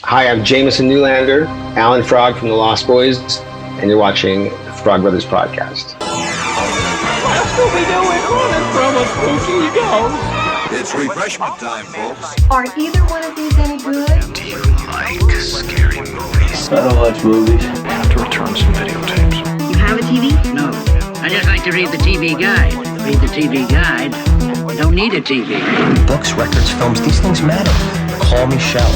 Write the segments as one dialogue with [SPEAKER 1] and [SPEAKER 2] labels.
[SPEAKER 1] Hi, I'm Jameson Newlander, Alan Frog from the Lost Boys, and you're watching the Frog Brothers podcast.
[SPEAKER 2] What Scooby-Doo running from a spooky ghost?
[SPEAKER 3] It's refreshment time, folks.
[SPEAKER 4] Are either one of these any good?
[SPEAKER 5] Do you like scary movies?
[SPEAKER 6] I don't watch movies.
[SPEAKER 5] I have to return some videotapes.
[SPEAKER 7] You have a TV? No. I just like to read the TV guide. Read the TV guide. You don't need a TV.
[SPEAKER 8] Books, records, films, these things matter. Call me Shell.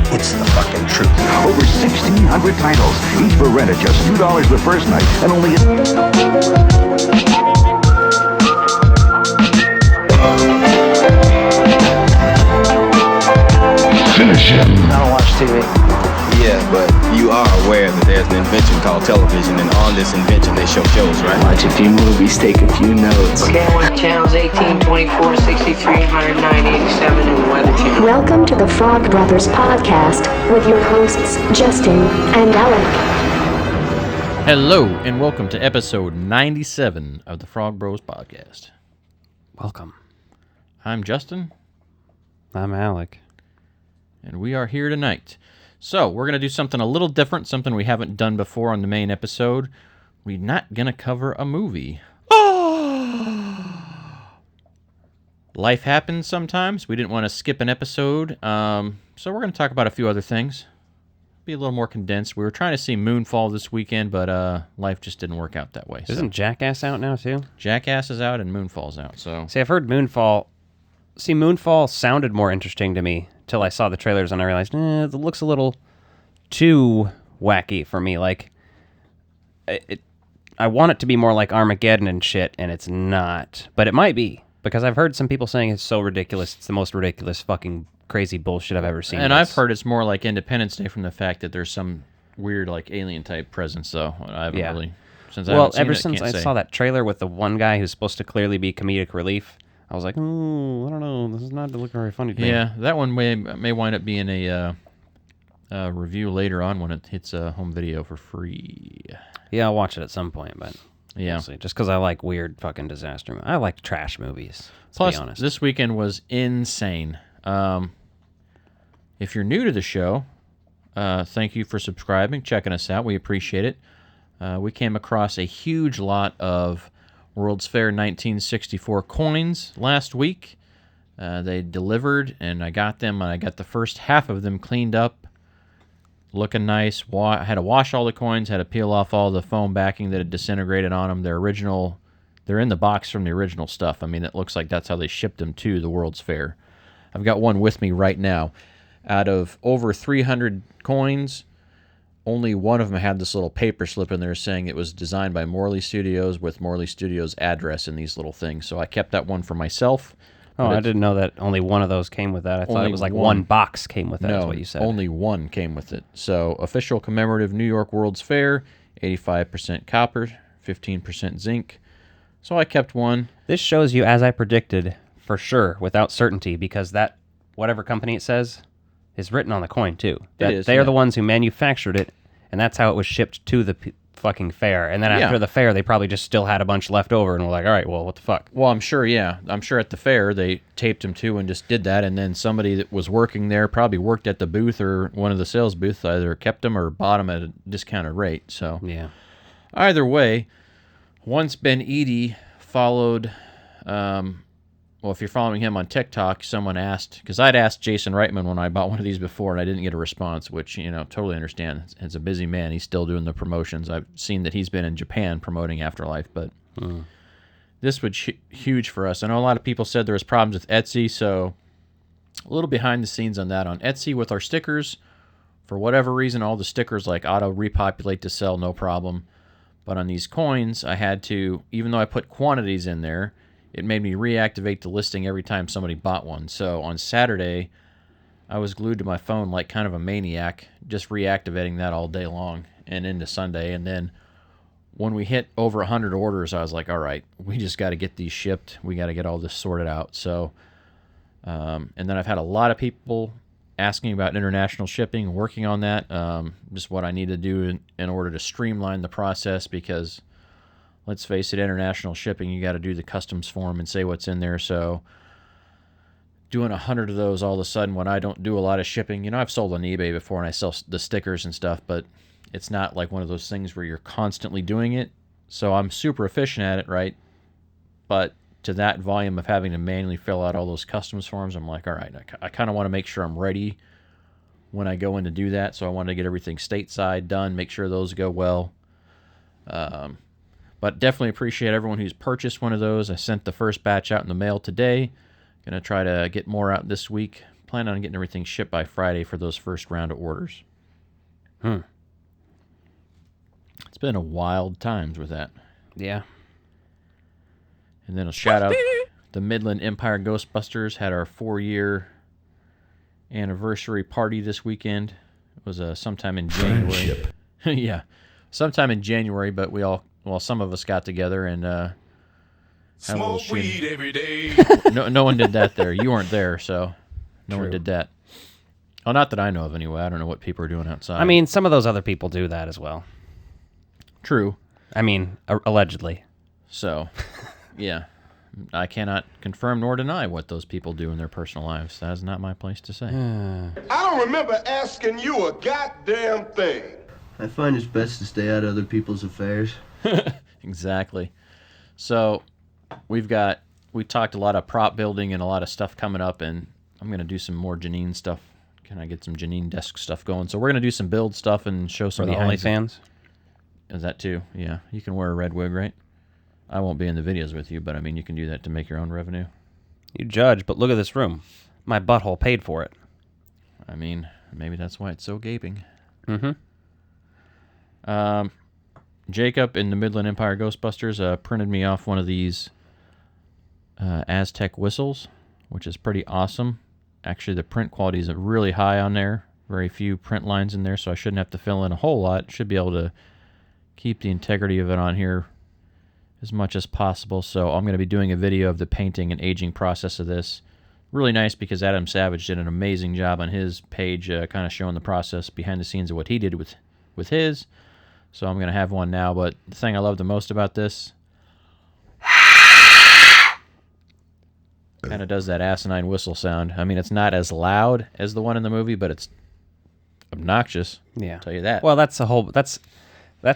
[SPEAKER 8] It's the fucking truth.
[SPEAKER 3] Over 1,600 titles, each for rent at just $2 the first night, and only...
[SPEAKER 9] Finish him.
[SPEAKER 6] I don't watch TV.
[SPEAKER 10] Yeah, but you are aware that there's an invention called television, and on this invention they show shows, right?
[SPEAKER 6] Watch a few movies, take a few notes.
[SPEAKER 7] Okay, I want channels 18, 24, 63, 109, 87, and the Weather Channel.
[SPEAKER 11] Welcome to the Frog Brothers podcast with your hosts, Justin and Alec.
[SPEAKER 12] Hello, and welcome to episode 97 of the Frog Bros podcast.
[SPEAKER 13] Welcome.
[SPEAKER 12] I'm Justin.
[SPEAKER 13] I'm Alec.
[SPEAKER 12] And we are here tonight. So, we're going to do something a little different, something we haven't done before on the main episode. We're not going to cover a movie. Life happens sometimes. We didn't want to skip an episode, so we're going to talk about a few other things. Be a little more condensed. We were trying to see Moonfall this weekend, but life just didn't work out that way.
[SPEAKER 13] Isn't Jackass out now, too?
[SPEAKER 12] Jackass is out and Moonfall's out, so...
[SPEAKER 13] See, I've heard Moonfall... See, Moonfall sounded more interesting to me till I saw the trailers and I realized, it looks a little too wacky for me. Like, I want it to be more like Armageddon and shit, and it's not. But it might be, because I've heard some people saying it's so ridiculous. It's the most ridiculous fucking crazy bullshit I've ever seen.
[SPEAKER 12] And I've heard it's more like Independence Day from the fact that there's some weird, like, alien-type presence, though. I haven't really...
[SPEAKER 13] Ever since I saw that trailer with the one guy who's supposed to clearly be comedic relief, I was like, oh, I don't know. This is not looking very funny to me.
[SPEAKER 12] Yeah, that one may wind up being a review later on when it hits home video for free.
[SPEAKER 13] Yeah, I'll watch it at some point, but
[SPEAKER 12] yeah,
[SPEAKER 13] just because I like weird fucking disaster movies. I like trash movies,
[SPEAKER 12] Plus,
[SPEAKER 13] to be honest.
[SPEAKER 12] This weekend was insane. If you're new to the show, thank you for subscribing, checking us out. We appreciate it. We came across a huge lot of World's Fair 1964 coins last week. They delivered, and I got them, and I got the first half of them cleaned up, looking nice. I had to wash all the coins, had to peel off all the foam backing that had disintegrated on them. They're in the box from the original stuff. I mean, it looks like that's how they shipped them to the World's Fair. I've got one with me right now. Out of over 300 coins, only one of them had this little paper slip in there saying it was designed by Morley Studios with Morley Studios' address in these little things. So I kept that one for myself.
[SPEAKER 13] Oh, I didn't know that only one of those came with that. I thought it was like one box came with that, is what you said.
[SPEAKER 12] Only one came with it. So, official commemorative New York World's Fair, 85% copper, 15% zinc. So I kept one.
[SPEAKER 13] This shows you, as I predicted, for sure, without certainty, because that, whatever company it says, is written on the coin, too. They are the ones who manufactured it, and that's how it was shipped to the fucking fair. And then after the fair, they probably just still had a bunch left over, and were like, all right, well, what the fuck?
[SPEAKER 12] Well, I'm sure at the fair, they taped them, too, and just did that, and then somebody that was working there probably worked at the booth or one of the sales booths, either kept them or bought them at a discounted rate. So,
[SPEAKER 13] yeah.
[SPEAKER 12] Either way, once Ben Eady followed... well, if you're following him on TikTok, someone asked, because I'd asked Jason Reitman when I bought one of these before, and I didn't get a response, which, totally understand. It's a busy man. He's still doing the promotions. I've seen that he's been in Japan promoting Afterlife, but this was huge for us. I know a lot of people said there was problems with Etsy, so a little behind the scenes on that. On Etsy with our stickers, for whatever reason, all the stickers like auto-repopulate to sell, no problem. But on these coins, I had to, even though I put quantities in there, it made me reactivate the listing every time somebody bought one. So on Saturday, I was glued to my phone like kind of a maniac, just reactivating that all day long and into Sunday. And then when we hit over 100 orders, I was like, all right, we just got to get these shipped. We got to get all this sorted out. So, and then I've had a lot of people asking about international shipping, working on that, just what I need to do in order to streamline the process, because let's face it, international shipping, you got to do the customs form and say what's in there. So doing 100 of those all of a sudden when I don't do a lot of shipping. You know, I've sold on eBay before and I sell the stickers and stuff, but it's not like one of those things where you're constantly doing it. So I'm super efficient at it, right? But to that volume of having to manually fill out all those customs forms, I'm like, all right, I kind of want to make sure I'm ready when I go in to do that. So I want to get everything stateside done, make sure those go well. But definitely appreciate everyone who's purchased one of those. I sent the first batch out in the mail today. Going to try to get more out this week. Plan on getting everything shipped by Friday for those first round of orders. It's been a wild times with that.
[SPEAKER 13] Yeah.
[SPEAKER 12] And then a shout out, the Midland Empire Ghostbusters had our 4-year anniversary party this weekend. It was sometime in January. Yeah, sometime in January, but some of us got together and
[SPEAKER 2] smoke weed every day.
[SPEAKER 12] No one did that there. You weren't there, so no one did that. Well, not that I know of anyway. I don't know what people are doing outside.
[SPEAKER 13] I mean, some of those other people do that as well.
[SPEAKER 12] True.
[SPEAKER 13] I mean, allegedly.
[SPEAKER 12] So, yeah. I cannot confirm nor deny what those people do in their personal lives. That is not my place to say.
[SPEAKER 2] I don't remember asking you a goddamn thing.
[SPEAKER 6] I find it's best to stay out of other people's affairs.
[SPEAKER 12] Exactly. So, we talked a lot of prop building and a lot of stuff coming up, and I'm going to do some more Janine stuff. Can I get some Janine desk stuff going? So we're going to do some build stuff and show some
[SPEAKER 13] for the OnlyFans.
[SPEAKER 12] Is that too? Yeah. You can wear a red wig, right? I won't be in the videos with you, but I mean, you can do that to make your own revenue.
[SPEAKER 13] You judge, but look at this room. My butthole paid for it.
[SPEAKER 12] I mean, maybe that's why it's so gaping.
[SPEAKER 13] Mm-hmm.
[SPEAKER 12] Jacob in the Midland Empire Ghostbusters printed me off one of these Aztec whistles, which is pretty awesome. Actually, the print quality is really high on there. Very few print lines in there, so I shouldn't have to fill in a whole lot. Should be able to keep the integrity of it on here as much as possible. So I'm going to be doing a video of the painting and aging process of this. Really nice because Adam Savage did an amazing job on his page, kind of showing the process behind the scenes of what he did with his. So I'm going to have one now, but the thing I love the most about this kind of does that asinine whistle sound. I mean, it's not as loud as the one in the movie, but it's obnoxious.
[SPEAKER 13] Yeah.
[SPEAKER 12] I'll tell you that.
[SPEAKER 13] Well, that's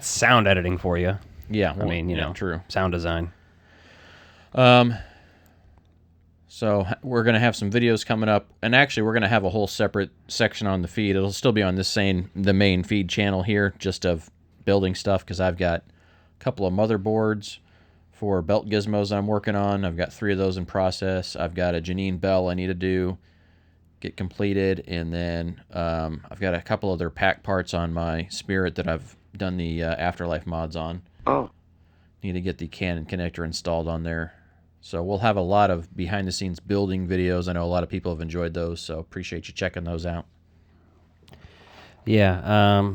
[SPEAKER 13] sound editing for you.
[SPEAKER 12] Yeah.
[SPEAKER 13] I mean, you know,
[SPEAKER 12] true.
[SPEAKER 13] Sound design.
[SPEAKER 12] So we're going to have some videos coming up, and actually we're going to have a whole separate section on the feed. It'll still be on the main feed channel here, just of building stuff, because I've got a couple of motherboards for belt gizmos I'm working on. I've got 3 of those in process. I've got a Janine bell I need to get completed, and then I've got a couple other pack parts on my Spirit that I've done the Afterlife mods on.
[SPEAKER 6] Oh.
[SPEAKER 12] Need to get the Canon connector installed on there. So we'll have a lot of behind-the-scenes building videos. I know a lot of people have enjoyed those, so appreciate you checking those out.
[SPEAKER 13] Yeah,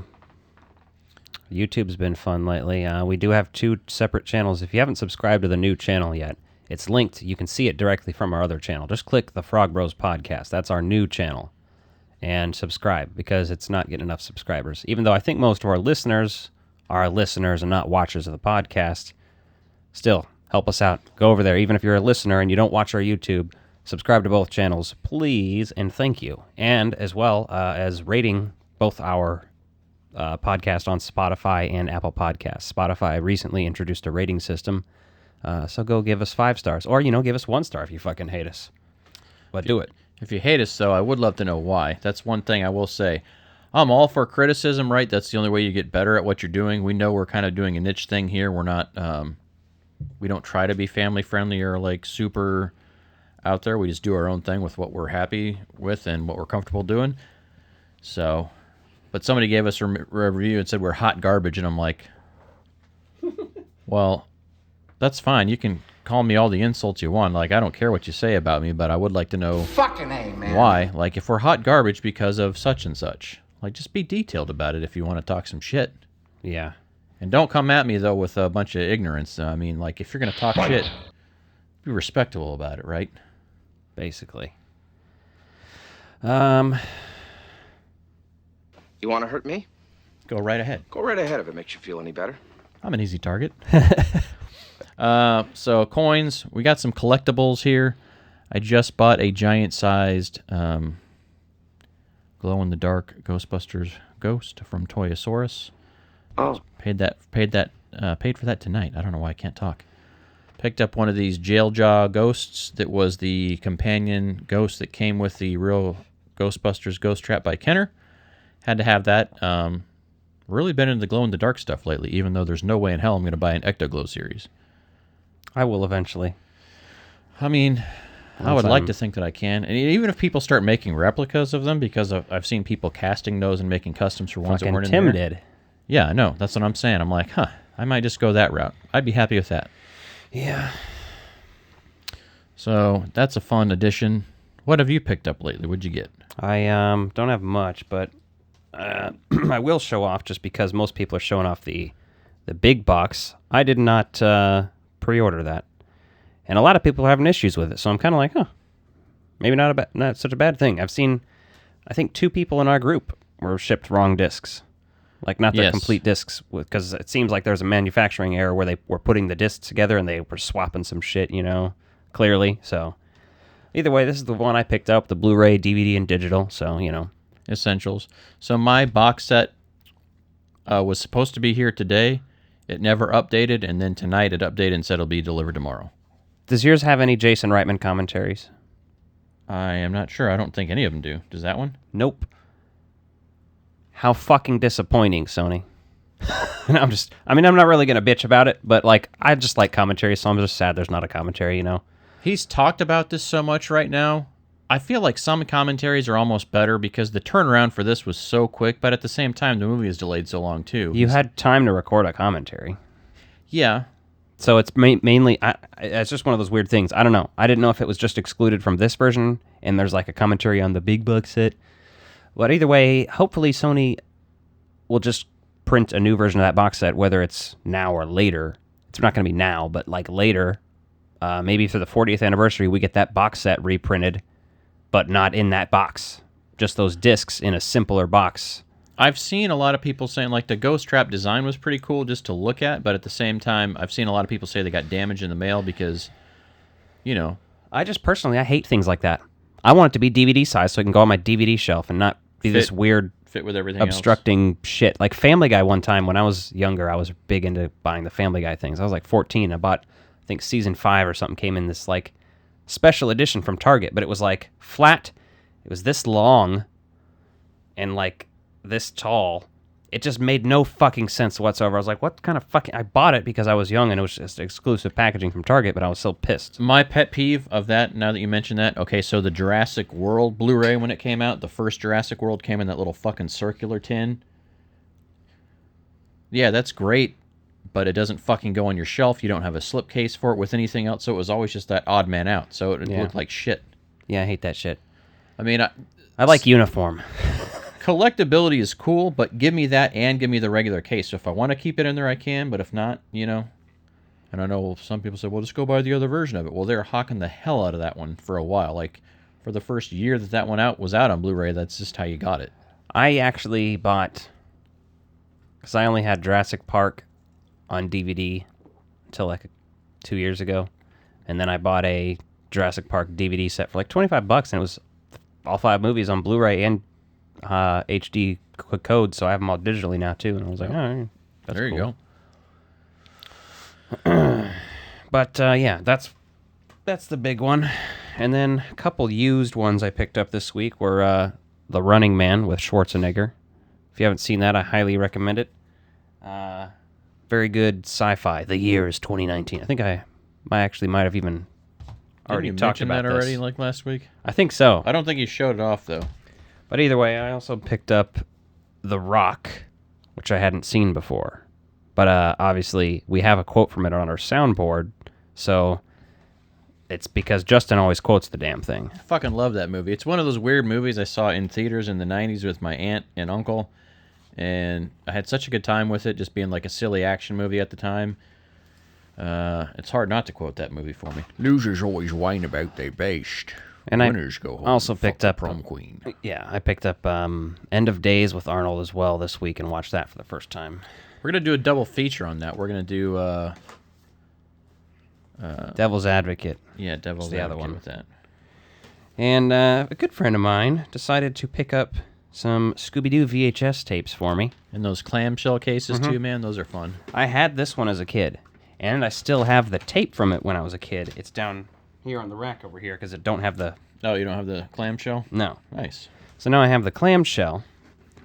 [SPEAKER 13] YouTube's been fun lately. We do have 2 separate channels. If you haven't subscribed to the new channel yet, it's linked. You can see it directly from our other channel. Just click the Frog Bros Podcast. That's our new channel. And subscribe, because it's not getting enough subscribers. Even though I think most of our listeners are listeners and not watchers of the podcast, still, help us out. Go over there. Even if you're a listener and you don't watch our YouTube, subscribe to both channels, please, and thank you. And as well as rating both our podcast on Spotify and Apple Podcasts. Spotify recently introduced a rating system, so go give us 5 stars. Or, give us 1 star if you fucking hate us. But do it.
[SPEAKER 12] If you hate us, though, I would love to know why. That's one thing I will say. I'm all for criticism, right? That's the only way you get better at what you're doing. We know we're kind of doing a niche thing here. We're not, we don't try to be family friendly or like super out there. We just do our own thing with what we're happy with and what we're comfortable doing. So, but somebody gave us a review and said we're hot garbage, and I'm like, well, that's fine. You can call me all the insults you want. Like, I don't care what you say about me, but I would like to know
[SPEAKER 2] Fucking A, man.
[SPEAKER 12] why. Like, if we're hot garbage because of such and such, like, just be detailed about it if you want to talk some shit.
[SPEAKER 13] Yeah.
[SPEAKER 12] And don't come at me, though, with a bunch of ignorance. I mean, like, if you're going to talk shit, be respectable about it, right?
[SPEAKER 13] Basically.
[SPEAKER 10] You want to hurt me?
[SPEAKER 12] Go right ahead.
[SPEAKER 10] Go right ahead if it makes you feel any better.
[SPEAKER 12] I'm an easy target. So coins, we got some collectibles here. I just bought a giant-sized glow-in-the-dark Ghostbusters ghost from Toyosaurus.
[SPEAKER 1] Oh.
[SPEAKER 12] Paid for that tonight. I don't know why I can't talk. Picked up one of these jail jaw ghosts that was the companion ghost that came with the real Ghostbusters Ghost Trap by Kenner. Had to have that. Really been into the glow-in-the-dark stuff lately, even though there's no way in hell I'm going to buy an Ectoglow series.
[SPEAKER 13] I will eventually.
[SPEAKER 12] I mean, I would like to think that I can. And even if people start making replicas of them, because I've seen people casting those and making customs for ones that weren't in there.
[SPEAKER 13] Tim did.
[SPEAKER 12] Yeah, I know. That's what I'm saying. I'm like, I might just go that route. I'd be happy with that.
[SPEAKER 13] Yeah.
[SPEAKER 12] So that's a fun addition. What have you picked up lately? What'd you get?
[SPEAKER 13] I don't have much, but I will show off just because most people are showing off the big box. I did not pre-order that, and a lot of people are having issues with it. So I'm kind of like, maybe not such a bad thing. I've seen, I think 2 people in our group were shipped wrong discs, like not the complete discs, because it seems like there's a manufacturing error where they were putting the discs together and they were swapping some shit, clearly. So either way, this is the one I picked up, the Blu-ray, DVD, and digital. So
[SPEAKER 12] essentials. So my box set was supposed to be here today. It never updated, and then tonight it updated and said it'll be delivered tomorrow.
[SPEAKER 13] Does yours have any Jason Reitman commentaries?
[SPEAKER 12] I am not sure. I don't think any of them do. Does that one?
[SPEAKER 13] Nope. How fucking disappointing, Sony. I'm not really going to bitch about it, but I just like commentary, so I'm just sad there's not a commentary,
[SPEAKER 12] He's talked about this so much right now. I feel like some commentaries are almost better because the turnaround for this was so quick, but at the same time, the movie is delayed so long, too.
[SPEAKER 13] You had time to record a commentary.
[SPEAKER 12] Yeah.
[SPEAKER 13] So it's mainly, it's just one of those weird things. I don't know. I didn't know if it was just excluded from this version, and there's a commentary on the big box set. But either way, hopefully Sony will just print a new version of that box set, whether it's now or later. It's not going to be now, but later. Maybe for the 40th anniversary, we get that box set reprinted, but not in that box. Just those discs in a simpler box.
[SPEAKER 12] I've seen a lot of people saying the Ghost Trap design was pretty cool just to look at, but at the same time, I've seen a lot of people say they got damaged in the mail because,
[SPEAKER 13] I just personally, I hate things like that. I want it to be DVD size so I can go on my DVD shelf and not be this weird
[SPEAKER 12] fit with everything
[SPEAKER 13] obstructing shit. Like Family Guy one time when I was younger, I was big into buying the Family Guy things. I was 14. I bought, I think season 5 or something came in this special edition from Target, but it was flat. It was this long and this tall. It just made no fucking sense whatsoever. I was like, what kind of fucking... I bought it because I was young and it was just exclusive packaging from Target, but I was still pissed.
[SPEAKER 12] My pet peeve of that, now that you mention that, okay, so the Jurassic World Blu-ray when it came out, the first Jurassic World came in that little fucking circular tin. Yeah, that's great, but it doesn't fucking go on your shelf. You don't have a slipcase for it with anything else, so it was always just that odd man out. So it looked like shit.
[SPEAKER 13] Yeah, I hate that shit.
[SPEAKER 12] I mean...
[SPEAKER 13] I like uniform.
[SPEAKER 12] Collectability is cool, but give me that and give me the regular case. So if I want to keep it in there, I can, but if not, And I know some people say, well, just go buy the other version of it. Well, they're hawking the hell out of that one for a while. For the first year that one was out on Blu-ray, that's just how you got it.
[SPEAKER 13] I actually bought... Because I only had Jurassic Park on DVD until 2 years ago. And then I bought a Jurassic Park DVD set for $25, and it was all 5 movies on Blu-ray and HD code, so I have them all digitally now too. And I was like, all right, that's
[SPEAKER 12] there you
[SPEAKER 13] go. But yeah, that's the big one. And then a couple used ones I picked up this week were The Running Man with Schwarzenegger. If you haven't seen that, I highly recommend it. Very good sci-fi. The year is 2019. I think I might have even already talked about
[SPEAKER 12] that already last week.
[SPEAKER 13] I think so.
[SPEAKER 12] I don't think you showed it off though.
[SPEAKER 13] But either way, I also picked up The Rock, which I hadn't seen before. But obviously, we have a quote from it on our soundboard, so it's because Justin always quotes the damn thing.
[SPEAKER 12] I fucking love that movie. It's one of those weird movies I saw in theaters in the 90s with my aunt and uncle, and I had such a good time with it, just being a silly action movie at the time. It's hard not to quote that movie for me.
[SPEAKER 2] Losers always whine about their best.
[SPEAKER 13] And
[SPEAKER 2] winners go home.
[SPEAKER 13] I also picked up
[SPEAKER 2] Prom Queen.
[SPEAKER 13] Yeah, I picked up End of Days with Arnold as well this week and watched that for the first time.
[SPEAKER 12] We're gonna do a double feature on that. We're gonna do
[SPEAKER 13] Devil's Advocate.
[SPEAKER 12] Yeah, Devil's
[SPEAKER 13] the
[SPEAKER 12] Advocate
[SPEAKER 13] other one
[SPEAKER 12] with that.
[SPEAKER 13] And a good friend of mine decided to pick up some Scooby-Doo VHS tapes for me.
[SPEAKER 12] And those clamshell cases too, man, those are fun.
[SPEAKER 13] I had this one as a kid, and I still have the tape from it when I was a kid. It's down here on the rack over here because it don't have the...
[SPEAKER 12] Oh, you don't have the clamshell?
[SPEAKER 13] No.
[SPEAKER 12] Nice.
[SPEAKER 13] So now I have the clamshell.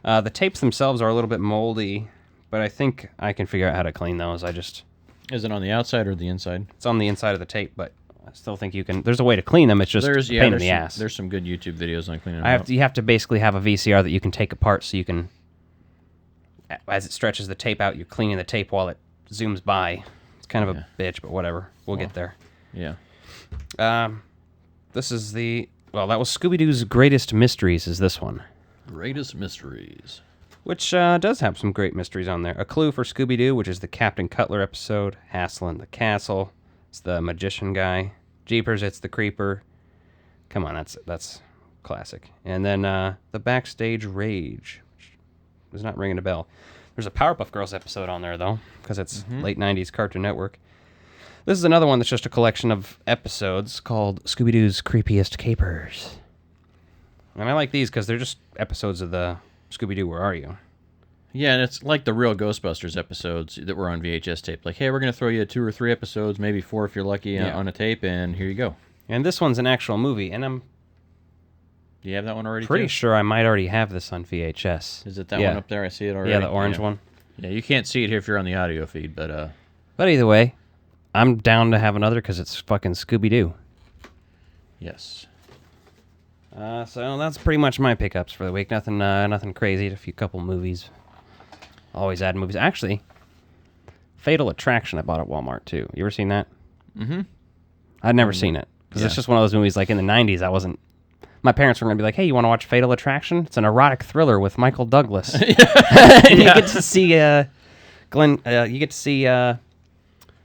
[SPEAKER 13] The tapes themselves are a little bit moldy, but I think I can figure out how to clean those.
[SPEAKER 12] Is it on the outside or the inside?
[SPEAKER 13] It's on the inside of the tape, but I still think you can... There's a way to clean them. It's just a pain in the ass.
[SPEAKER 12] There's some good YouTube videos on cleaning them up.
[SPEAKER 13] You have to basically have a VCR that you can take apart so you can... As it stretches the tape out, you're cleaning the tape while it zooms by. It's kind of a bitch, but whatever. We'll get there.
[SPEAKER 12] Yeah.
[SPEAKER 13] This is the... Well, that was Scooby-Doo's Greatest Mysteries is this one.
[SPEAKER 12] Greatest Mysteries.
[SPEAKER 13] Which does have some great mysteries on there. A Clue for Scooby-Doo, which is the Captain Cutler episode. Hassel in the Castle. It's the Magician Guy. Jeepers, it's the Creeper. Come on, that's classic. And then the Backstage Rage, which is not ringing a bell. There's a Powerpuff Girls episode on there, though, because it's late 90s Cartoon Network. This is another one that's just a collection of episodes called Scooby-Doo's Creepiest Capers. And I like these because they're just episodes of the Scooby-Doo Where Are You?
[SPEAKER 12] Yeah, and it's like the real Ghostbusters episodes that were on VHS tape. Like, hey, we're going to throw you 2 or 3 episodes, maybe 4 if you're lucky, on a tape, and here you go.
[SPEAKER 13] And this one's an actual movie, and I'm...
[SPEAKER 12] Do you have that one already,
[SPEAKER 13] pretty sure I might already have this on VHS.
[SPEAKER 12] Is it that one up there? I see it already.
[SPEAKER 13] Yeah, the orange one.
[SPEAKER 12] Yeah, you can't see it here if you're on the audio feed, but...
[SPEAKER 13] But either way, I'm down to have another because it's fucking Scooby-Doo.
[SPEAKER 12] Yes.
[SPEAKER 13] So that's pretty much my pickups for the week. Nothing crazy. A couple movies. Always add movies. Actually, Fatal Attraction I bought at Walmart too. You ever seen that?
[SPEAKER 12] Mm-hmm.
[SPEAKER 13] I'd never seen it because it's just one of those movies. Like in the '90s, I wasn't. My parents were gonna be like, "Hey, you want to watch Fatal Attraction? It's an erotic thriller with Michael Douglas." And you get to see Glenn. You get to see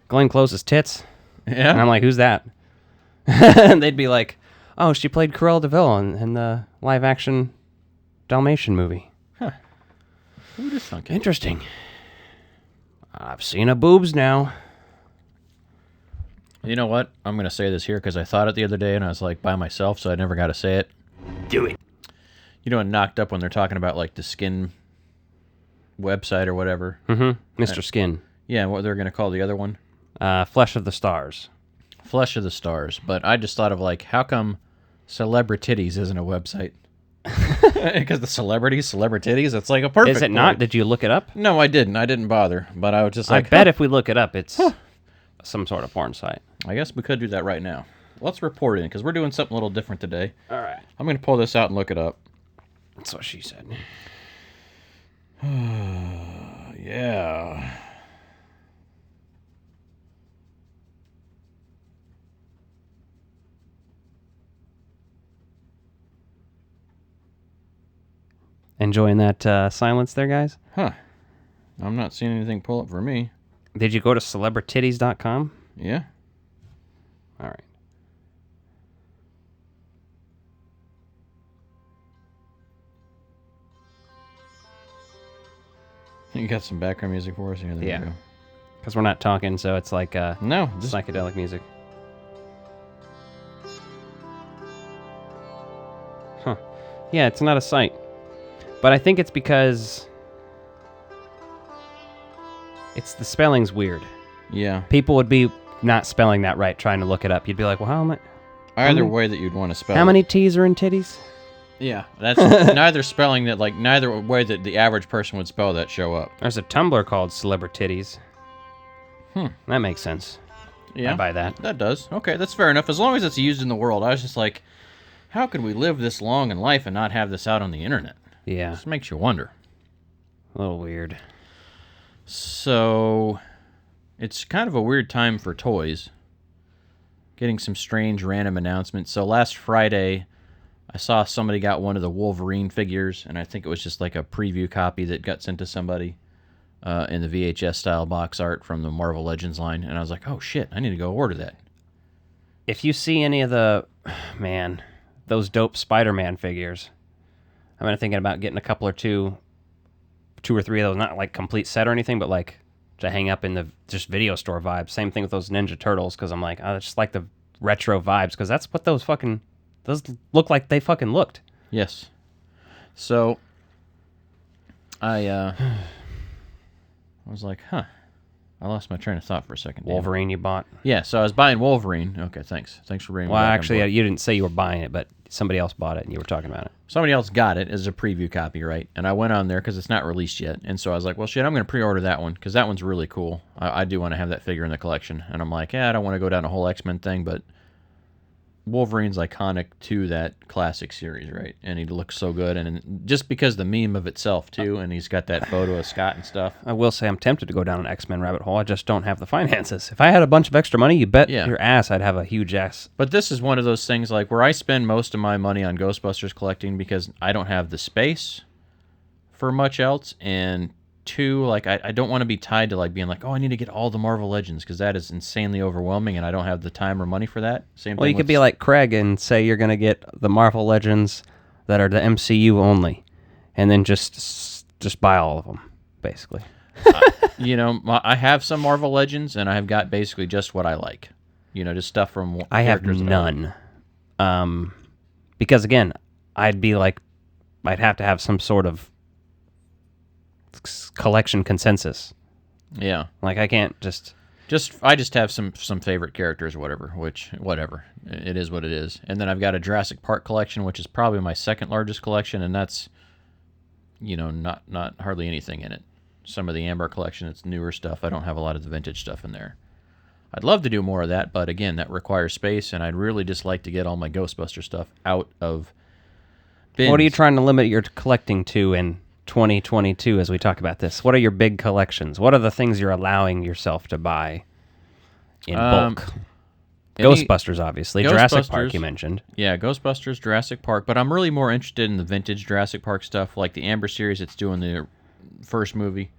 [SPEAKER 13] Glenn Close's tits.
[SPEAKER 12] Yeah.
[SPEAKER 13] And I'm like, "Who's that?" And they'd be like, "Oh, she played Cruella de Vil in the live-action Dalmatian movie."
[SPEAKER 12] Huh. Who would have thunk it?
[SPEAKER 13] Interesting. I've seen her boobs now.
[SPEAKER 12] You know what? I'm going to say this here because I thought it the other day and I was like by myself, so I never got to say it.
[SPEAKER 13] Do it.
[SPEAKER 12] You know, Knocked Up when they're talking about like the Skin website or whatever.
[SPEAKER 13] Mm-hmm. Mr. Skin.
[SPEAKER 12] Yeah, what they're going to call the other one?
[SPEAKER 13] Flesh of the Stars.
[SPEAKER 12] Flesh of the Stars. But I just thought of like, how come Celebrititties isn't a website? Because the Celebrititties, it's like a perfect.
[SPEAKER 13] Is it not? Did you look it up?
[SPEAKER 12] No, I didn't. I didn't bother. But I was just like,
[SPEAKER 13] I bet if we look it up, it's some sort of porn site.
[SPEAKER 12] I guess we could do that right now. Let's report in because we're doing something a little different today.
[SPEAKER 13] All right.
[SPEAKER 12] I'm going to pull this out and look it up.
[SPEAKER 13] That's what she said.
[SPEAKER 12] Yeah.
[SPEAKER 13] Enjoying that silence there, guys?
[SPEAKER 12] Huh. I'm not seeing anything pull up for me.
[SPEAKER 13] Did you go to celebrititties.com?
[SPEAKER 12] Yeah.
[SPEAKER 13] All right.
[SPEAKER 12] You got some background music for us? Yeah. There we go.
[SPEAKER 13] Because we're not talking, so it's like
[SPEAKER 12] no, just
[SPEAKER 13] psychedelic music. Huh. Yeah, it's not a site. But I think it's because the spelling's weird.
[SPEAKER 12] Yeah.
[SPEAKER 13] People would be not spelling that right trying to look it up. You'd be like, well, how am I?
[SPEAKER 12] Either way that you'd want to spell it.
[SPEAKER 13] How many T's are in titties?
[SPEAKER 12] Yeah. That's neither spelling that, like, neither way that the average person would spell that show up.
[SPEAKER 13] There's a Tumblr called Celebrititties. That makes sense.
[SPEAKER 12] Yeah.
[SPEAKER 13] I buy that.
[SPEAKER 12] That does. Okay, that's fair enough. As long as it's used in the world. I was just like, how could we live this long in life and not have this out on the internet?
[SPEAKER 13] Yeah.
[SPEAKER 12] It just makes you wonder.
[SPEAKER 13] A little weird.
[SPEAKER 12] So, it's kind of a weird time for toys. Getting some strange random announcements. So last Friday, I saw somebody got one of the Wolverine figures, and I think it was just like a preview copy that got sent to somebody in the VHS style box art from the Marvel Legends line. And I was like, oh shit, I need to go order that.
[SPEAKER 13] If you see any of those dope Spider-Man figures, I've been thinking about getting a couple or two or three of those, not like complete set or anything, but like to hang up in the just video store vibes. Same thing with those Ninja Turtles, because I'm like, I just like the retro vibes, because that's what those fucking Those look like they fucking looked.
[SPEAKER 12] Yes. So I was like, I lost my train of thought for a second.
[SPEAKER 13] Wolverine you bought?
[SPEAKER 12] Yeah, so I was buying Wolverine. Okay, thanks. Thanks for bringing me
[SPEAKER 13] Well,
[SPEAKER 12] back
[SPEAKER 13] actually,
[SPEAKER 12] on board.
[SPEAKER 13] you didn't say you were buying it, but somebody else bought it and you were talking about it.
[SPEAKER 12] Somebody else got it as a preview copy, right? And I went on there because it's not released yet. And so I was like, well, shit, I'm going to pre-order that one because that one's really cool. I do want to have that figure in the collection. And I'm like, I don't want to go down a whole X-Men thing, but Wolverine's iconic to that classic series, right? And he looks so good. And just because the meme of itself, too, and he's got that photo of Scott and stuff.
[SPEAKER 13] I will say I'm tempted to go down an X-Men rabbit hole. I just don't have the finances. If I had a bunch of extra money, you bet your ass I'd have a huge ass.
[SPEAKER 12] But this is one of those things like where I spend most of my money on Ghostbusters collecting because I don't have the space for much else. And two, like I don't want to be tied to like being like, I need to get all the Marvel Legends because that is insanely overwhelming and I don't have the time or money for that.
[SPEAKER 13] Well, you could be like Craig and say you're going to get the Marvel Legends that are the MCU only and then just buy all of them, basically.
[SPEAKER 12] I have some Marvel Legends and I have got basically just what I like. Just stuff from
[SPEAKER 13] I have none. Because again, I'd have to have some sort of collection consensus.
[SPEAKER 12] Yeah.
[SPEAKER 13] Like I can't
[SPEAKER 12] I just have some favorite characters or whatever. It is what it is. And then I've got a Jurassic Park collection, which is probably my second largest collection, and that's not hardly anything in it. Some of the Amber collection, it's newer stuff. I don't have a lot of the vintage stuff in there. I'd love to do more of that, but again, that requires space, and I'd really just like to get all my Ghostbuster stuff out of bins.
[SPEAKER 13] What are you trying to limit your collecting to in 2022 as we talk about this? What are your big collections? What are the things you're allowing yourself to buy in bulk? Ghostbusters, obviously. Jurassic Park, you mentioned.
[SPEAKER 12] Yeah, Ghostbusters, Jurassic Park, but I'm really more interested in the vintage Jurassic Park stuff, like the Amber series it's doing the first movie.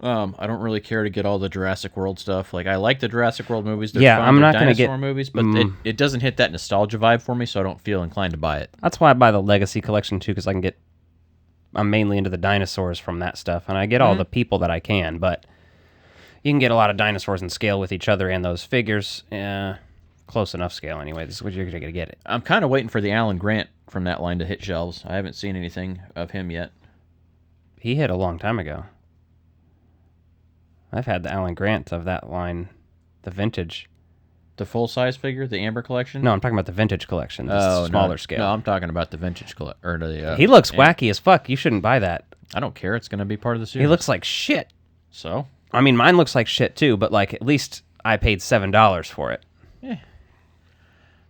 [SPEAKER 12] I don't really care to get all the Jurassic World stuff. Like, I like the Jurassic World movies. They're fun.
[SPEAKER 13] I'm not
[SPEAKER 12] going to
[SPEAKER 13] get
[SPEAKER 12] movies, but it doesn't hit that nostalgia vibe for me, so I don't feel inclined to buy it.
[SPEAKER 13] That's why I buy the Legacy collection, too, because I'm mainly into the dinosaurs from that stuff, and I get all the people that I can, but you can get a lot of dinosaurs in scale with each other and those figures. Close enough scale, anyway. This is what you're going to get it.
[SPEAKER 12] I'm kind of waiting for the Alan Grant from that line to hit shelves. I haven't seen anything of him yet.
[SPEAKER 13] He hit a long time ago. I've had the Alan Grant of that line, the vintage.
[SPEAKER 12] The full-size figure, the Amber collection?
[SPEAKER 13] No, I'm talking about the vintage collection, the smaller scale.
[SPEAKER 12] No, I'm talking about the vintage collection.
[SPEAKER 13] He looks wacky as fuck. You shouldn't buy that.
[SPEAKER 12] I don't care. It's going to be part of the series.
[SPEAKER 13] He looks like shit.
[SPEAKER 12] So?
[SPEAKER 13] I mean, mine looks like shit too, but like at least I paid $7 for it.
[SPEAKER 12] Yeah.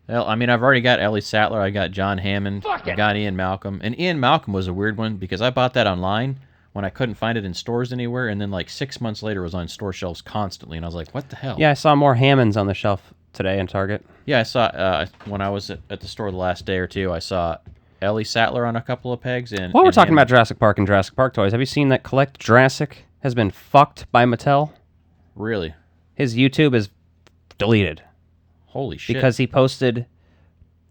[SPEAKER 12] Well, I mean, I've already got Ellie Sattler. I got John Hammond. I got Ian Malcolm. And Ian Malcolm was a weird one because I bought that online when I couldn't find it in stores anywhere, and then like 6 months later it was on store shelves constantly, and I was like, what the hell?
[SPEAKER 13] Yeah, I saw more Hammonds on the shelf today in Target.
[SPEAKER 12] Yeah, I saw, when I was at the store the last day or two, I saw Ellie Sattler on a couple of pegs. And
[SPEAKER 13] while we're talking about Jurassic Park and Jurassic Park toys, have you seen that Collect Jurassic has been fucked by Mattel?
[SPEAKER 12] Really?
[SPEAKER 13] His YouTube is deleted.
[SPEAKER 12] Holy shit.
[SPEAKER 13] Because he posted,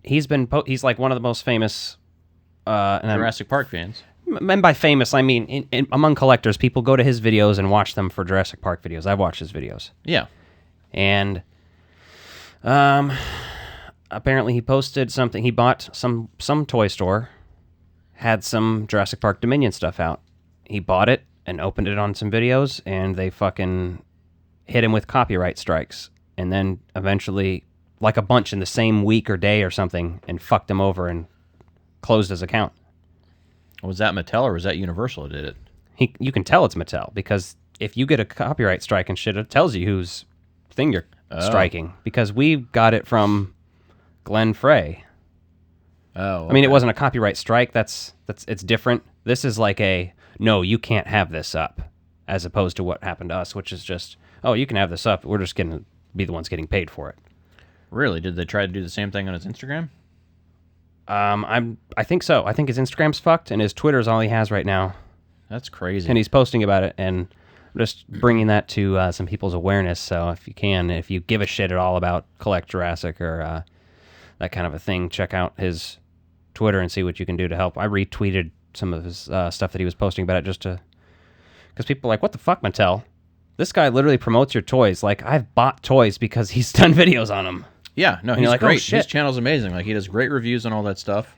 [SPEAKER 13] he's like one of the most famous
[SPEAKER 12] Jurassic Park fans.
[SPEAKER 13] And by famous, I mean among collectors, people go to his videos and watch them for Jurassic Park videos. I've watched his videos.
[SPEAKER 12] Yeah.
[SPEAKER 13] And apparently he posted something. He bought some toy store, had some Jurassic Park Dominion stuff out. He bought it and opened it on some videos, and they fucking hit him with copyright strikes. And then eventually, like a bunch in the same week or day or something, and fucked him over and closed his account.
[SPEAKER 12] Was that Mattel or was that Universal that did
[SPEAKER 13] it? You can tell it's Mattel because if you get a copyright strike and shit, it tells you whose thing you're striking. Because we got it from Glenn Frey.
[SPEAKER 12] Oh, okay.
[SPEAKER 13] I mean, it wasn't a copyright strike. It's different. This is like no, you can't have this up, as opposed to what happened to us, which is just, you can have this up. We're just going to be the ones getting paid for it.
[SPEAKER 12] Really? Did they try to do the same thing on his Instagram?
[SPEAKER 13] I think so. I think his Instagram's fucked, and his Twitter's all he has right now.
[SPEAKER 12] That's crazy.
[SPEAKER 13] And he's posting about it, and just bringing that to some people's awareness. So if you give a shit at all about Collect Jurassic or that kind of a thing, check out his Twitter and see what you can do to help. I retweeted some of his stuff that he was posting about it because people are like, what the fuck, Mattel? This guy literally promotes your toys. Like, I've bought toys because he's done videos on them.
[SPEAKER 12] Yeah, no,
[SPEAKER 13] And
[SPEAKER 12] he's
[SPEAKER 13] you're like,
[SPEAKER 12] great.
[SPEAKER 13] oh, shit.
[SPEAKER 12] His channel's amazing. Like, he does great reviews and all that stuff.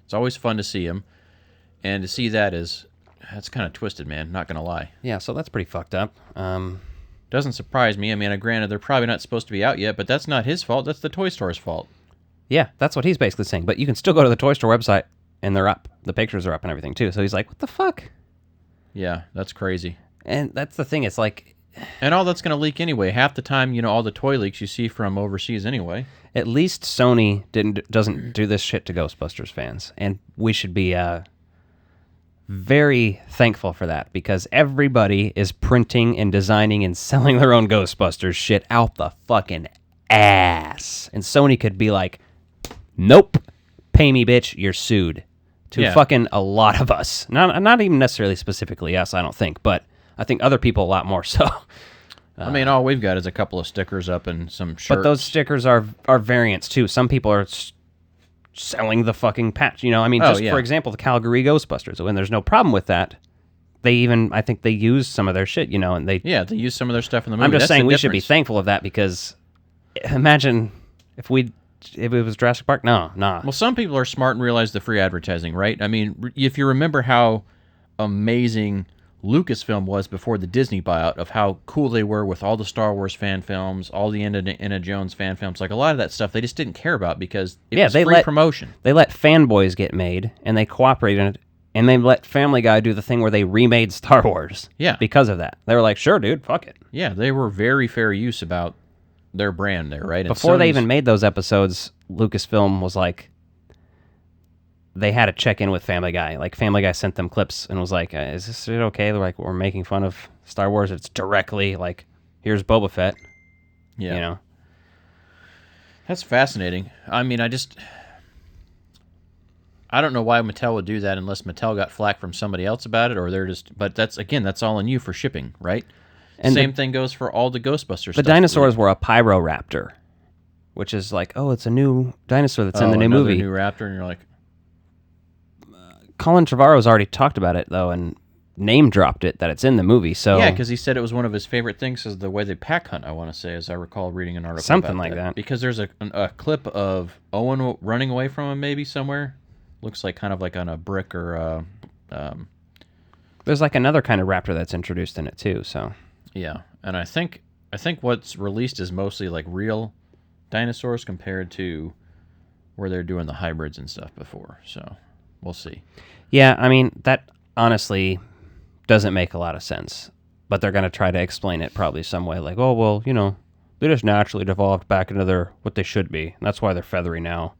[SPEAKER 12] It's always fun to see him. And to see that's kind of twisted, man. Not going to lie.
[SPEAKER 13] Yeah, so that's pretty fucked up.
[SPEAKER 12] Doesn't surprise me. I mean, granted, they're probably not supposed to be out yet, but that's not his fault. That's the toy store's fault.
[SPEAKER 13] Yeah, that's what he's basically saying. But you can still go to the toy store website, and they're up. The pictures are up and everything, too. So he's like, what the fuck?
[SPEAKER 12] Yeah, that's crazy.
[SPEAKER 13] And that's the thing. It's like...
[SPEAKER 12] And all that's going to leak anyway. Half the time, all the toy leaks you see from overseas anyway.
[SPEAKER 13] At least Sony doesn't do this shit to Ghostbusters fans. And we should be very thankful for that, because everybody is printing and designing and selling their own Ghostbusters shit out the fucking ass. And Sony could be like, nope, pay me, bitch, you're sued. To fucking a lot of us. Not even necessarily specifically us, I don't think, but I think other people a lot more so.
[SPEAKER 12] I mean, all we've got is a couple of stickers up and some shirts.
[SPEAKER 13] But those stickers are variants, too. Some people are selling the fucking patch. I mean, for example, the Calgary Ghostbusters. When there's no problem with that, I think they use some of their shit, and they...
[SPEAKER 12] Yeah, they use some of their stuff in the movie.
[SPEAKER 13] I'm just saying we should be thankful of that, because imagine if it was Jurassic Park. No, nah.
[SPEAKER 12] Well, some people are smart and realize the free advertising, right? I mean, if you remember how amazing Lucasfilm was before the Disney buyout, of how cool they were with all the Star Wars fan films, all the Indiana Jones fan films, like a lot of that stuff they just didn't care about because it was free promotion.
[SPEAKER 13] They let Fanboys get made, and they cooperated, and they let Family Guy do the thing where they remade Star Wars.
[SPEAKER 12] Yeah.
[SPEAKER 13] Because of that. They were like, sure, dude, fuck it.
[SPEAKER 12] Yeah, they were very fair use about their brand there, right? And
[SPEAKER 13] before they even made those episodes, Lucasfilm was like, they had to check in with Family Guy. Like, Family Guy sent them clips and was like, is this shit okay? They're like, we're making fun of Star Wars. It's directly like, here's Boba Fett.
[SPEAKER 12] Yeah. That's fascinating. I mean, I don't know why Mattel would do that unless Mattel got flack from somebody else about it, or they're just... But that's all on you for shipping, right? And same thing goes for all the Ghostbusters stuff.
[SPEAKER 13] The dinosaurs were a Pyroraptor, which is like, oh, it's a new dinosaur that's in the new movie.
[SPEAKER 12] New raptor, and you're like...
[SPEAKER 13] Colin Trevorrow's already talked about it, though, and name-dropped it, that it's in the movie, so...
[SPEAKER 12] Yeah, because he said it was one of his favorite things is the way they pack hunt, I want to say, as I recall reading an article
[SPEAKER 13] Something
[SPEAKER 12] about
[SPEAKER 13] like that.
[SPEAKER 12] Because there's a clip of Owen running away from him, maybe, somewhere. Looks like kind of like on a brick or...
[SPEAKER 13] There's like another kind of raptor that's introduced in it, too, so...
[SPEAKER 12] Yeah, and I think what's released is mostly like real dinosaurs compared to where they're doing the hybrids and stuff before. So we'll see.
[SPEAKER 13] Yeah, I mean, that honestly doesn't make a lot of sense. But they're going to try to explain it probably some way. Like, oh, well, they just naturally devolved back into what they should be. And that's why they're feathery now.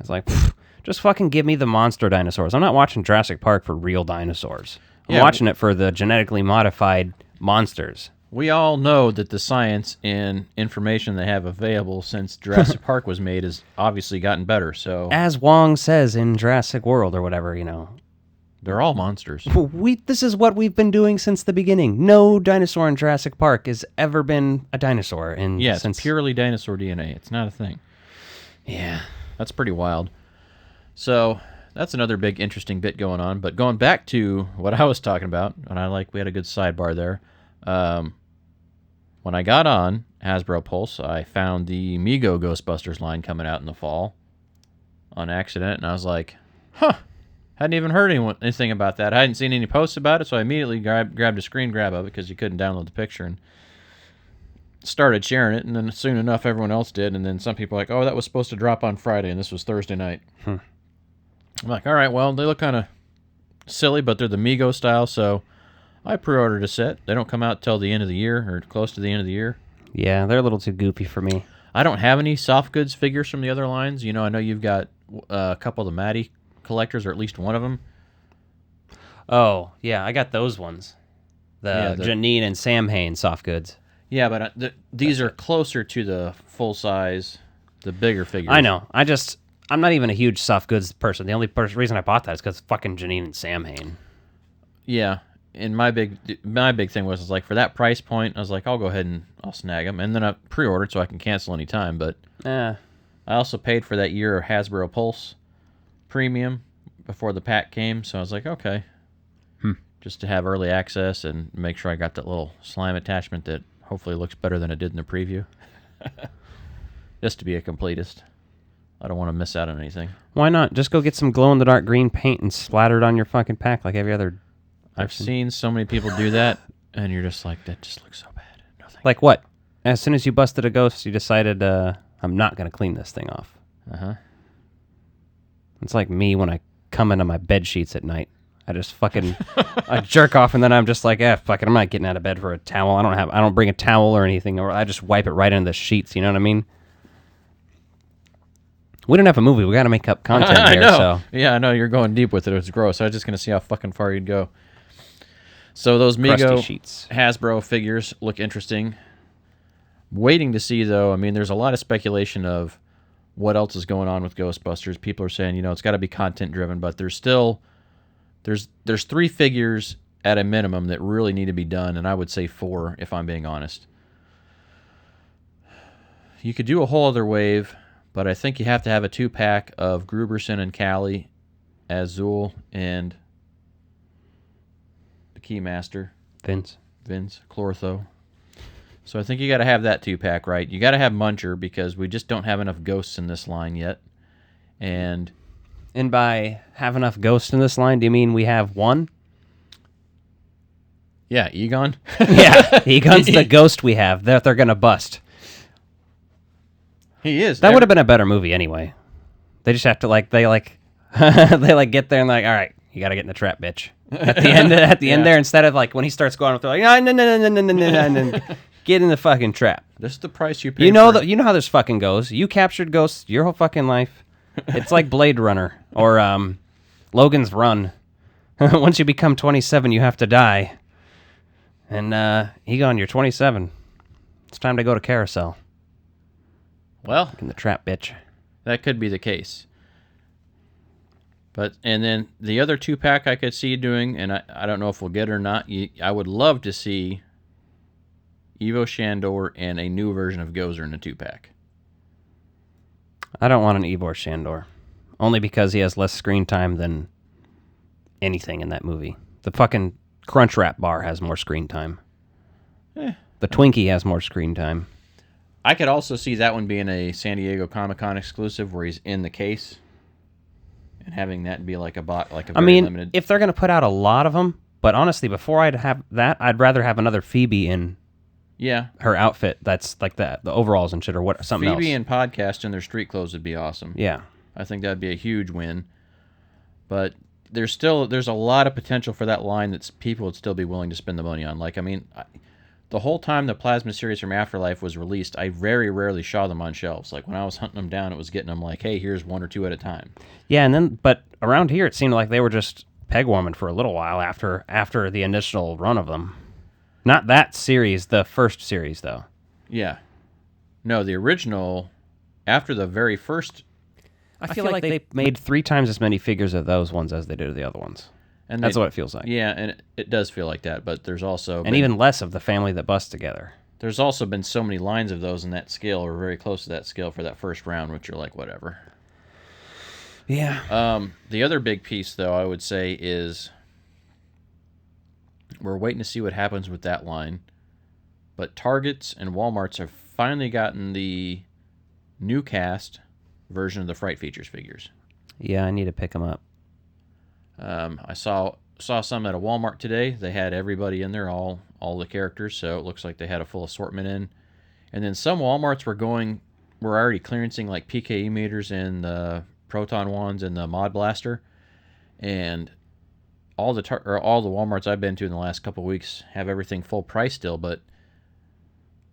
[SPEAKER 13] It's like, just fucking give me the monster dinosaurs. I'm not watching Jurassic Park for real dinosaurs. I'm watching it for the genetically modified monsters.
[SPEAKER 12] We all know that the science and information they have available since Jurassic Park was made has obviously gotten better, so...
[SPEAKER 13] As Wong says in Jurassic World or whatever,
[SPEAKER 12] They're all monsters.
[SPEAKER 13] This is what we've been doing since the beginning. No dinosaur in Jurassic Park has ever been a dinosaur.
[SPEAKER 12] It's purely dinosaur DNA. It's not a thing.
[SPEAKER 13] Yeah.
[SPEAKER 12] That's pretty wild. So... That's another big interesting bit going on. But going back to what I was talking about, and we had a good sidebar there. When I got on Hasbro Pulse, I found the Mego Ghostbusters line coming out in the fall on accident, and I was like, hadn't even heard anything about that. I hadn't seen any posts about it, so I immediately grabbed a screen grab of it because you couldn't download the picture, and started sharing it, and then soon enough everyone else did, and then some people were like, oh, that was supposed to drop on Friday, and this was Thursday night. I'm like, all right, well, they look kind of silly, but they're the Mego style, so I pre-ordered a set. They don't come out till the end of the year, or close to the end of the year.
[SPEAKER 13] Yeah, they're a little too goofy for me.
[SPEAKER 12] I don't have any soft goods figures from the other lines. I know you've got a couple of the Maddie collectors, or at least one of them.
[SPEAKER 13] Oh, yeah, I got those ones. The Janine and Sam Hain soft goods.
[SPEAKER 12] Yeah, but these are closer to the full-size, the bigger figures.
[SPEAKER 13] I know. I'm not even a huge soft goods person. The only reason I bought that is because fucking Janine and Sam Hain.
[SPEAKER 12] Yeah, and my big thing was like, for that price point, I was like, I'll go ahead and I'll snag them. And then I pre-ordered so I can cancel any time. But I also paid for that year of Hasbro Pulse Premium before the pack came. So I was like, okay. Just to have early access and make sure I got that little slime attachment that hopefully looks better than it did in the preview. just to be a completist. I don't want to miss out on anything.
[SPEAKER 13] Why not? Just go get some glow-in-the-dark green paint and splatter it on your fucking pack like every other person.
[SPEAKER 12] I've seen so many people do that, and you're just like, that just looks so bad. No,
[SPEAKER 13] like what? As soon as you busted a ghost, you decided, I'm not going to clean this thing off.
[SPEAKER 12] Uh-huh.
[SPEAKER 13] It's like me when I come into my bed sheets at night. I just fucking, I jerk off, and then I'm just like, fuck it, I'm not getting out of bed for a towel. I don't bring a towel or anything, or I just wipe it right into the sheets, you know what I mean? We don't have a movie. We got to make up content here.
[SPEAKER 12] I know.
[SPEAKER 13] So.
[SPEAKER 12] Yeah, I know. You're going deep with it. It's gross. I was just going to see how fucking far you'd go. So those Mego Hasbro figures look interesting. Waiting to see, though. I mean, there's a lot of speculation of what else is going on with Ghostbusters. People are saying, it's got to be content-driven, but there's 3 figures at a minimum that really need to be done, and I would say 4, if I'm being honest. You could do a whole other wave, but I think you have to have a 2-pack of Gruberson and Callie as Zool and the Keymaster.
[SPEAKER 13] Vince,
[SPEAKER 12] Chlortho. So I think you got to have that 2-pack, right? You got to have Muncher because we just don't have enough ghosts in this line yet. And
[SPEAKER 13] by have enough ghosts in this line, do you mean we have one?
[SPEAKER 12] Yeah, Egon.
[SPEAKER 13] Yeah, Egon's the ghost we have that they're going to bust.
[SPEAKER 12] He is.
[SPEAKER 13] That would have been a better movie anyway. They just have to they get there and all right, you got to get in the trap, bitch. At the end there, instead of when he starts going up, they're like, no, get in the fucking trap.
[SPEAKER 12] This is the price you pay.
[SPEAKER 13] You know how this fucking goes. You captured ghosts your whole fucking life. It's like Blade Runner or Logan's Run. Once you become 27, you have to die. And Egon, you're 27. It's time to go to Carousel.
[SPEAKER 12] Well,
[SPEAKER 13] in the trap, bitch.
[SPEAKER 12] That could be the case. And then the other 2-pack I could see you doing, and I don't know if we'll get it or not. I would love to see Ivo Shandor and a new version of Gozer in a 2-pack.
[SPEAKER 13] I don't want an Ivor Shandor. Only because he has less screen time than anything in that movie. The fucking Crunchwrap bar has more screen time. The Twinkie has more screen time.
[SPEAKER 12] I could also see that one being a San Diego Comic-Con exclusive where he's in the case and having that be like a very limited.
[SPEAKER 13] If they're going to put out a lot of them, but honestly, before I'd have that, I'd rather have another Phoebe in her outfit that's like the overalls and shit or something else.
[SPEAKER 12] Phoebe and Podcast in their street clothes would be awesome.
[SPEAKER 13] Yeah.
[SPEAKER 12] I think that'd be a huge win. But there's a lot of potential for that line that people would still be willing to spend the money on. The whole time the Plasma series from Afterlife was released, I very rarely saw them on shelves. Like, when I was hunting them down, it was getting them like, hey, here's 1 or 2 at a time.
[SPEAKER 13] Yeah, but around here, it seemed like they were just peg warming for a little while after the initial run of them. Not that series, the first series, though.
[SPEAKER 12] Yeah. No, the original, after the very first...
[SPEAKER 13] I feel like they made 3 times as many figures of those ones as they did of the other ones. And that's what it feels like.
[SPEAKER 12] Yeah, and it does feel like that, but there's also...
[SPEAKER 13] even less of the family that bust together.
[SPEAKER 12] There's also been so many lines of those in that scale, or very close to that scale for that first round, which you're like, whatever.
[SPEAKER 13] Yeah.
[SPEAKER 12] The other big piece, though, I would say is... We're waiting to see what happens with that line. But Targets and Walmarts have finally gotten the new cast version of the Fright Features figures.
[SPEAKER 13] Yeah, I need to pick them up.
[SPEAKER 12] I saw some at a Walmart today. They had everybody in there, all the characters, so it looks like they had a full assortment in. And then some Walmarts were already clearancing like PKE meters and the Proton ones and the Mod Blaster. And all the Walmarts I've been to in the last couple of weeks have everything full price still, but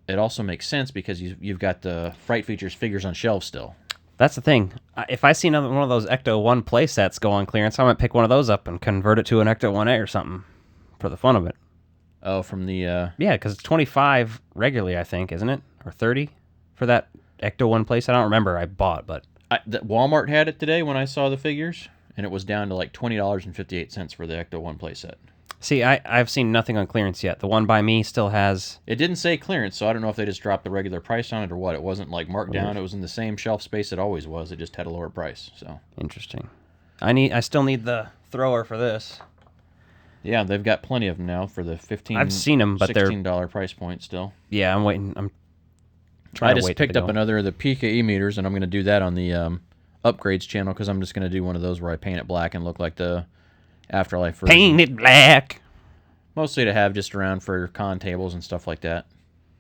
[SPEAKER 12] it also makes sense because you've got the Fright Features figures on shelves still.
[SPEAKER 13] That's the thing. If I see one of those Ecto 1 play sets go on clearance, I might pick one of those up and convert it to an Ecto 1A or something for the fun of it.
[SPEAKER 12] Oh, from the...
[SPEAKER 13] Yeah, because it's 25 regularly, I think, isn't it? Or 30 for that Ecto 1 play set? I don't remember. I bought, but...
[SPEAKER 12] Walmart had it today when I saw the figures, and it was down to like $20.58 for the Ecto 1 play set.
[SPEAKER 13] See, I've seen nothing on clearance yet. The one by me still has...
[SPEAKER 12] It didn't say clearance, so I don't know if they just dropped the regular price on it or what. It wasn't like marked down. It was in the same shelf space it always was. It just had a lower price. So
[SPEAKER 13] interesting. I still need the thrower for this.
[SPEAKER 12] Yeah, they've got plenty of them now for the $15.
[SPEAKER 13] I've seen them, but they're
[SPEAKER 12] $16 price point still.
[SPEAKER 13] Yeah, I'm waiting.
[SPEAKER 12] I just picked up another of the PKE meters, and I'm going to do that on the upgrades channel because I'm just going to do one of those where I paint it black and look like the Afterlife version.
[SPEAKER 13] Paint it black.
[SPEAKER 12] Mostly to have just around for con tables and stuff like that.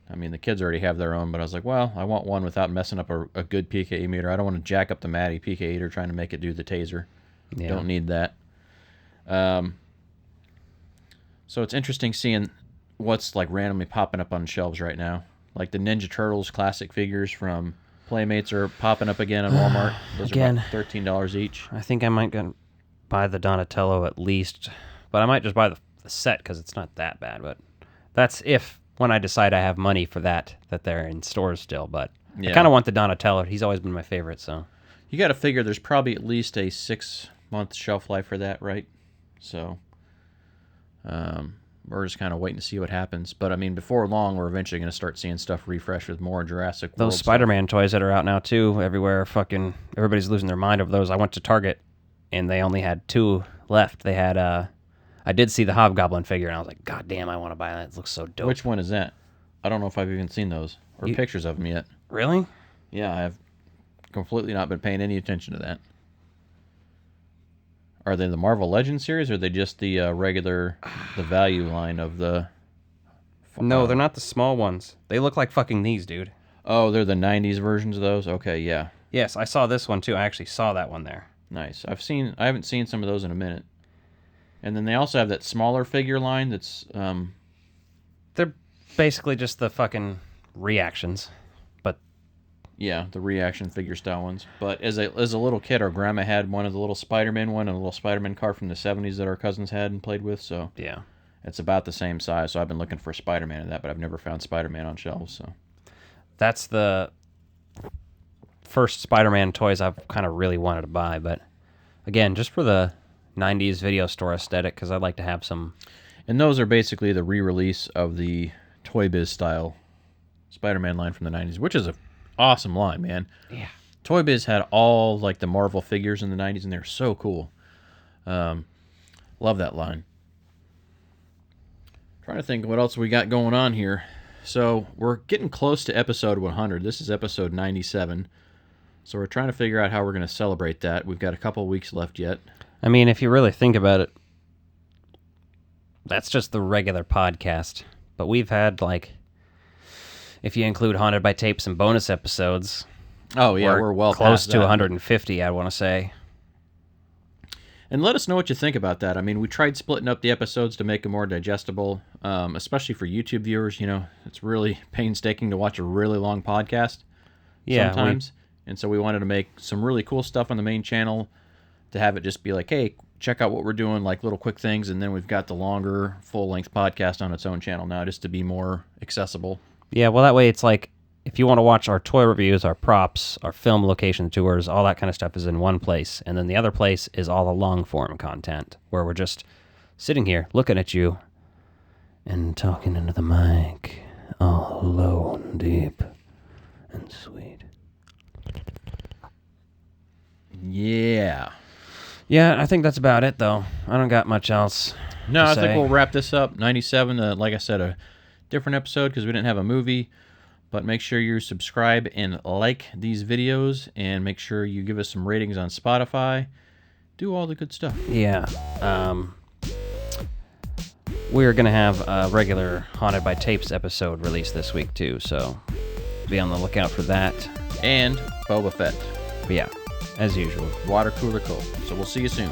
[SPEAKER 12] I mean, the kids already have their own, but I was like, well, I want one without messing up a good PKE meter. I don't want to jack up the Matty PKE meter trying to make it do the taser. Yeah. Don't need that. So it's interesting seeing what's like randomly popping up on shelves right now. Like the Ninja Turtles classic figures from Playmates are popping up again at Walmart. Those are about $13 each.
[SPEAKER 13] I think I might go buy the Donatello at least, but I might just buy the set because it's not that bad. But that's if when I decide I have money for that they're in stores still. But yeah. I kind of want the Donatello. He's always been my favorite. So
[SPEAKER 12] you got to figure there's probably at least a 6-month shelf life for that, right? So we're just kind of waiting to see what happens. But I mean, before long, we're eventually going to start seeing stuff refresh with more Jurassic World.
[SPEAKER 13] Those Spider-Man toys that are out now too, everywhere, fucking everybody's losing their mind over those. I went to Target and they only had 2 left. They had I did see the Hobgoblin figure and I was like, God damn, I want to buy that. It looks so dope.
[SPEAKER 12] Which one is that? I don't know if I've even seen those or pictures of them yet.
[SPEAKER 13] Really?
[SPEAKER 12] Yeah, I have completely not been paying any attention to that. Are they the Marvel Legends series, or are they just the regular, the value line of the...
[SPEAKER 13] No, they're not the small ones. They look like fucking these, dude.
[SPEAKER 12] Oh, they're the 90s versions of those? Okay, yeah.
[SPEAKER 13] Yes, I saw this one, too. I actually saw that one there.
[SPEAKER 12] Nice. I haven't seen some of those in a minute. And then they also have that smaller figure line that's...
[SPEAKER 13] They're basically just the fucking reactions.
[SPEAKER 12] Yeah, the reaction figure style ones. But as a little kid, our grandma had one of the little Spider-Man one and a little Spider-Man car from the 70s that our cousins had and played with. So
[SPEAKER 13] yeah,
[SPEAKER 12] it's about the same size. So I've been looking for Spider-Man in that, but I've never found Spider-Man on shelves. So
[SPEAKER 13] that's the first Spider-Man toys I've kind of really wanted to buy. But again, just for the 90s video store aesthetic, because I'd like to have some.
[SPEAKER 12] And those are basically the re-release of the Toy Biz style Spider-Man line from the 90s, which is a awesome line, man.
[SPEAKER 13] Yeah.
[SPEAKER 12] Toy Biz had all like the Marvel figures in the 90s, and they're so cool. Love that line. Trying to think what else we got going on here. So we're getting close to episode 100. This is episode 97. So we're trying to figure out how we're going to celebrate that. We've got a couple weeks left yet.
[SPEAKER 13] I mean, if you really think about it, that's just the regular podcast. But we've had like... If you include Haunted by Tapes and bonus episodes,
[SPEAKER 12] oh yeah, we're well
[SPEAKER 13] close to 150, I want to say.
[SPEAKER 12] And let us know what you think about that. I mean, we tried splitting up the episodes to make them more digestible, especially for YouTube viewers. You know, it's really painstaking to watch a really long podcast sometimes. And so we wanted to make some really cool stuff on the main channel to have it just be like, hey, check out what we're doing, like little quick things. And then we've got the longer, full-length podcast on its own channel now just to be more accessible.
[SPEAKER 13] Yeah, well, that way it's like, if you want to watch our toy reviews, our props, our film location tours, all that kind of stuff is in one place. And then the other place is all the long-form content, where we're just sitting here, looking at you, and talking into the mic, all low and deep and sweet.
[SPEAKER 12] Yeah.
[SPEAKER 13] Yeah, I think that's about it, though. I don't got much else
[SPEAKER 12] No, I think we'll wrap this up. 97, like I said, a different episode because we didn't have a movie, but make sure you subscribe and like these videos, and make sure you give us some ratings on Spotify. Do all the good stuff.
[SPEAKER 13] Yeah. We're going to have a regular Haunted by Tapes episode released this week, too, so be on the lookout for that.
[SPEAKER 12] And Boba Fett.
[SPEAKER 13] Yeah, as usual.
[SPEAKER 12] Water cooler cold. So we'll see you soon.